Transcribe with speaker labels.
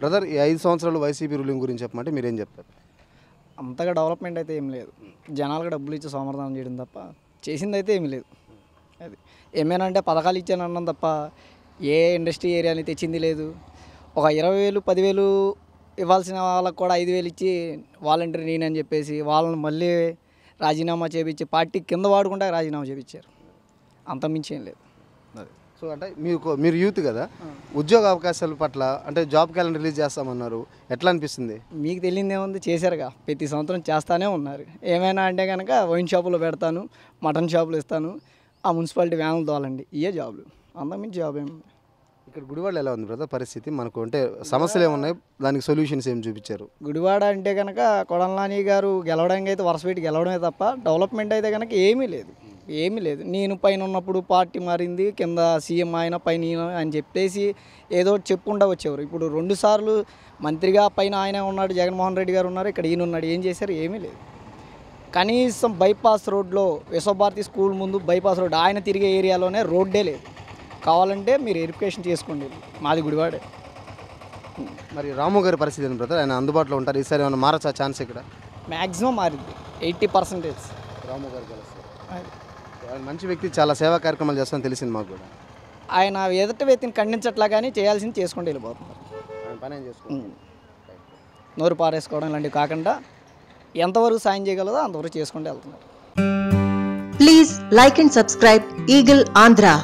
Speaker 1: Brother, ఈ 5 సంవత్సరాలు YCP ruling గురించి చెప్పమంటే మీరేం చెప్తారు?
Speaker 2: అంతగా డెవలప్మెంట్ అయితే ఏం లేదు. జనాలకు డబ్బులు ఇచ్చి సోమర్థనం చేయడం తప్ప చేసింది అయితే ఏమీ లేదు. అది ఏమైనా అంటే పథకాలు ఇచ్చాను అన్నాం తప్ప ఏ ఇండస్ట్రీ ఏరియాని తెచ్చింది లేదు. ఒక 20,000 10,000 ఇవ్వాల్సిన వాళ్ళకు కూడా 5,000 ఇచ్చి వాలంటీర్ నేనని చెప్పేసి వాళ్ళని మళ్ళీ రాజీనామా చేయించి పార్టీ కింద వాడుకుంటే రాజీనామా చేయించారు. అంతమించి ఏం లేదు. అది
Speaker 1: సో అంటే మీరు యూత్ కదా, ఉద్యోగ అవకాశాల పట్ల అంటే జాబ్ క్యాలెండర్ రిలీజ్ చేస్తామన్నారు, ఎట్లా అనిపిస్తుంది?
Speaker 2: మీకు తెలియదు ఏముంది, చేశారుగా, ప్రతి సంవత్సరం చేస్తూనే ఉన్నారు. ఏమైనా అంటే కనుక వైన్ షాపులో పెడతాను, మటన్ షాపులు ఇస్తాను, ఆ మున్సిపాలిటీ వ్యాన్లు తోలండి, ఇవే జాబులు, అంతకుమించి జాబ్ ఏమి.
Speaker 1: ఇక్కడ గుడివాడలో ఎలా ఉంది బ్రదర్ పరిస్థితి? మనకు అంటే సమస్యలు ఏమున్నాయి, దానికి సొల్యూషన్స్ ఏం చూపించారు?
Speaker 2: గుడివాడ అంటే కనుక కొడాలి నాని గారు గెలవడానికి అయితే వరుస పెట్టి గెలవడమే తప్ప డెవలప్మెంట్ అయితే కనుక ఏమీ లేదు. నేను పైన ఉన్నప్పుడు పార్టీ మారింది, కింద సీఎం ఆయన పైన ఈయన అని చెప్పేసి ఏదో చెప్పుకుంటూ వచ్చేవారు. ఇప్పుడు 2 సార్లు మంత్రిగా పైన ఆయన ఉన్నాడు, జగన్మోహన్ రెడ్డి గారు ఉన్నారు, ఇక్కడ ఈయన ఉన్నాడు, ఏం చేశారు? ఏమీ లేదు. కనీసం బైపాస్ రోడ్లో విశ్వభారతి స్కూల్ ముందు బైపాస్ రోడ్ ఆయన తిరిగే ఏరియాలోనే రోడ్డే లేదు. కావాలంటే మీరు వెరిఫికేషన్ చేసుకోండి, మాది గుడివాడే.
Speaker 1: మరి రాము గారి పరిస్థితి ఏంటి బ్రదర్? ఆయన అందుబాటులో ఉంటారు, ఈసారి ఏమైనా మారచ్చా ఛాన్స్? ఇక్కడ
Speaker 2: మ్యాక్సిమం మారింది 80%.
Speaker 1: రాము గారు ఆయన మంచి వ్యక్తి, చాలా సేవా కార్యక్రమాలు చేస్తామని తెలిసింది మాకు కూడా.
Speaker 2: ఆయన ఎదుటి వ్యక్తిని ఖండించట్లా కానీ చేయాల్సింది చేసుకుంటూ వెళ్ళిపోతున్నారు.
Speaker 1: ఆయన పని ఏం చేసుకుంటారు?
Speaker 2: నోరు పారేసుకోవడం ఇలాంటివి కాకుండా ఎంతవరకు సాయం చేయగలదో అంతవరకు చేసుకుంటూ వెళ్తున్నారు.
Speaker 3: Please like and subscribe Eagle Andhra.